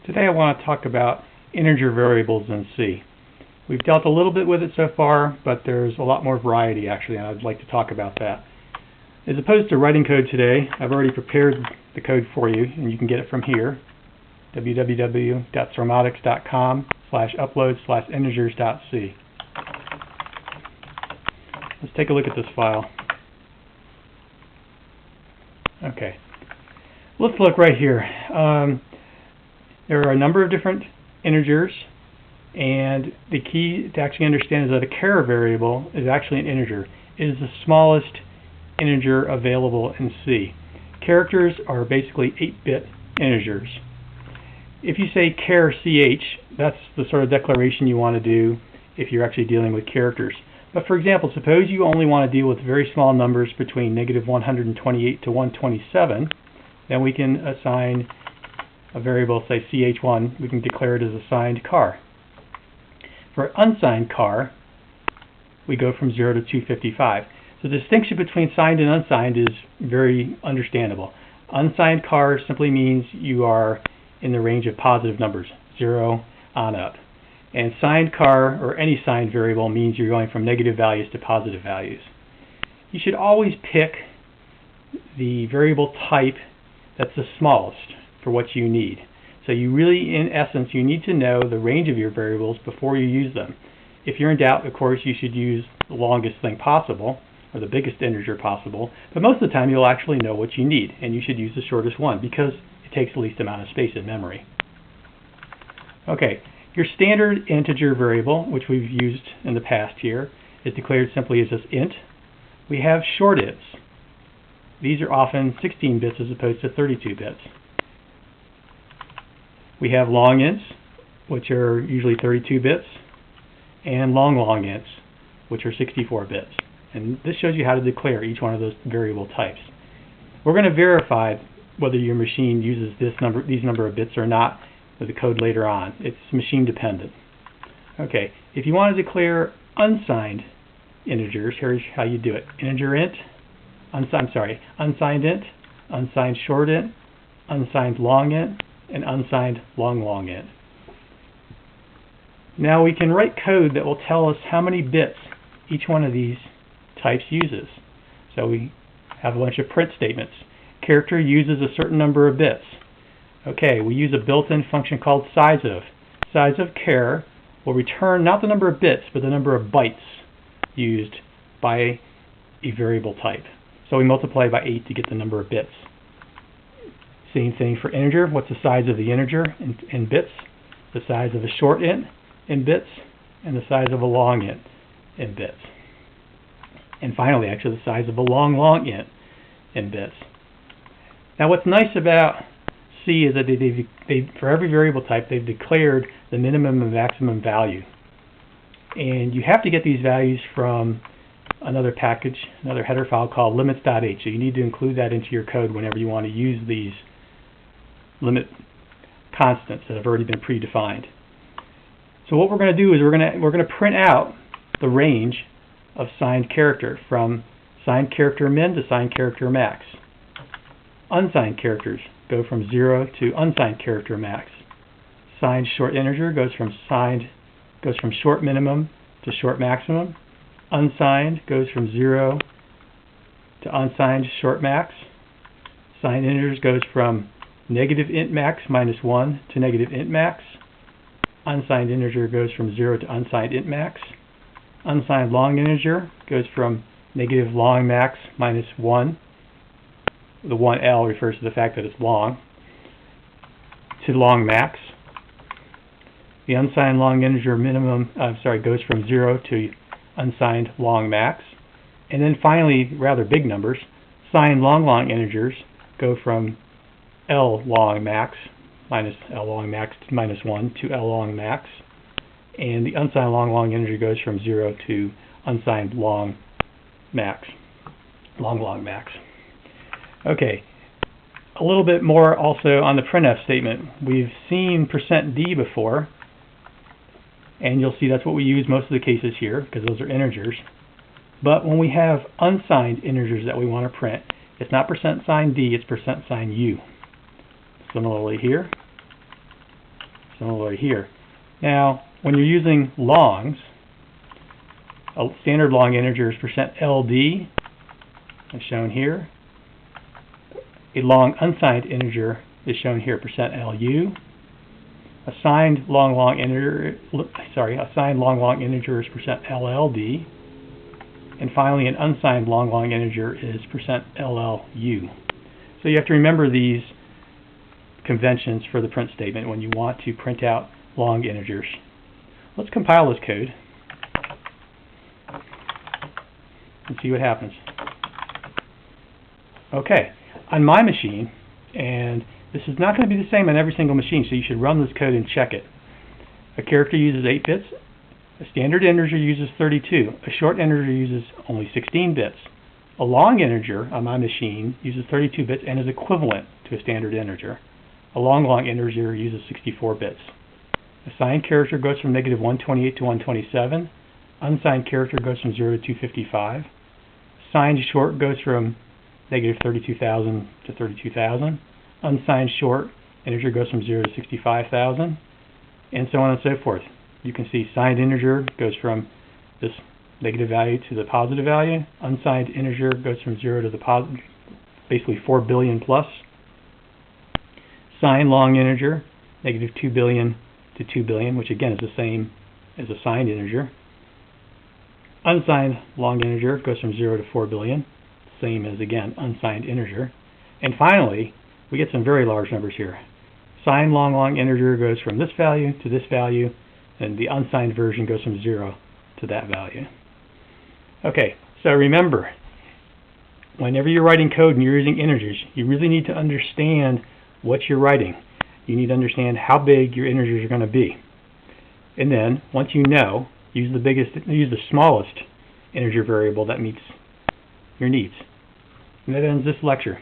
Today I want to talk about integer variables in C. We've dealt a little bit with it so far, but there's a lot more variety actually, and I'd like to talk about that. As opposed to writing code today, I've already prepared the code for you, and you can get it from here, www.surmotics.com/upload/integers.c. Let's take a look at this file. Okay, let's look right here. There are a number of different integers, and the key to actually understand is that a char variable is actually an integer. It is the smallest integer available in C. Characters are basically 8-bit integers. If you say char ch, that's the sort of declaration you want to do if you're actually dealing with characters. But for example, suppose you only want to deal with very small numbers between -128 to 127, then we can assign a variable, say ch1, we can declare it as a signed char. For unsigned char, we go from 0 to 255. So the distinction between signed and unsigned is very understandable. Unsigned char simply means you are in the range of positive numbers, 0 on up. And signed char, or any signed variable, means you're going from negative values to positive values. You should always pick the variable type that's the smallest for what you need. So you really, in essence, you need to know the range of your variables before you use them. If you're in doubt, of course, you should use the longest thing possible, or the biggest integer possible, but most of the time you'll actually know what you need, and you should use the shortest one because it takes the least amount of space in memory. Okay, your standard integer variable, which we've used in the past here, is declared simply as this int. We have short ints. These are often 16 bits as opposed to 32 bits. We have long ints, which are usually 32 bits, and long ints, which are 64 bits. And this shows you how to declare each one of those variable types. We're going to verify whether your machine uses these number of bits or not with the code later on. It's machine dependent. Okay, if you want to declare unsigned integers, here's how you do it. Integer int, unsigned int, unsigned short int, unsigned long int, and unsigned long int. Now we can write code that will tell us how many bits each one of these types uses. So we have a bunch of print statements. Character uses a certain number of bits. Okay, we use a built-in function called sizeof. Sizeof char will return not the number of bits, but the number of bytes used by a variable type. So we multiply by 8 to get the number of bits. Same thing for integer. What's the size of the integer in bits? The size of a short int in bits, and the size of a long int in bits. And finally, actually, the size of a long int in bits. Now, what's nice about C is that for every variable type, they've declared the minimum and maximum value. And you have to get these values from another package, another header file called limits.h. So you need to include that into your code whenever you want to use these limit constants that have already been predefined. So what we're going to do is we're going to print out the range of signed character from signed character min to signed character max. Unsigned characters go from 0 to unsigned character max. Signed short integer goes from short minimum to short maximum. Unsigned goes from 0 to unsigned short max. Signed integers goes from negative int max -1 to negative int max. Unsigned integer goes from 0 to unsigned int max. Unsigned long integer goes from negative long max -1. The 1L refers to the fact that it's long, to long max. The unsigned long integer goes from 0 to unsigned long max. And then finally, rather big numbers, signed long integers go from L long max -1 to L long max. And the unsigned long integer goes from 0 to unsigned long max. Okay, a little bit more also on the printf statement. We've seen %d before, and you'll see that's what we use most of the cases here because those are integers. But when we have unsigned integers that we want to print, it's not %d, it's %u. Similarly here, similarly here. Now, when you're using longs, a standard long integer is %LD, as shown here. A long unsigned integer is shown here, %LU. A signed long integer, assigned long integer is %LLD. And finally, an unsigned long integer is %LLU. So you have to remember these conventions for the print statement when you want to print out long integers. Let's compile this code and see what happens. Okay, on my machine, and this is not going to be the same on every single machine, so you should run this code and check it. A character uses 8 bits. A standard integer uses 32. A short integer uses only 16 bits. A long integer on my machine uses 32 bits and is equivalent to a standard integer. A long integer uses 64 bits. A signed character goes from -128 to 127. Unsigned character goes from 0 to 255. Signed short goes from -32,000 to 32,000. Unsigned short integer goes from 0 to 65,000, and so on and so forth. You can see signed integer goes from this negative value to the positive value. Unsigned integer goes from 0 to the positive, basically 4 billion plus. Signed long integer, -2 billion to 2 billion, which again is the same as a signed integer. Unsigned long integer goes from 0 to 4 billion, same as, again, unsigned integer. And finally, we get some very large numbers here. Signed long integer goes from this value to this value, and the unsigned version goes from 0 to that value. Okay, so remember, whenever you're writing code and you're using integers, you really need to understand what you're writing. You need to understand how big your integers are going to be. And then, once you know, use the smallest integer variable that meets your needs. And that ends this lecture.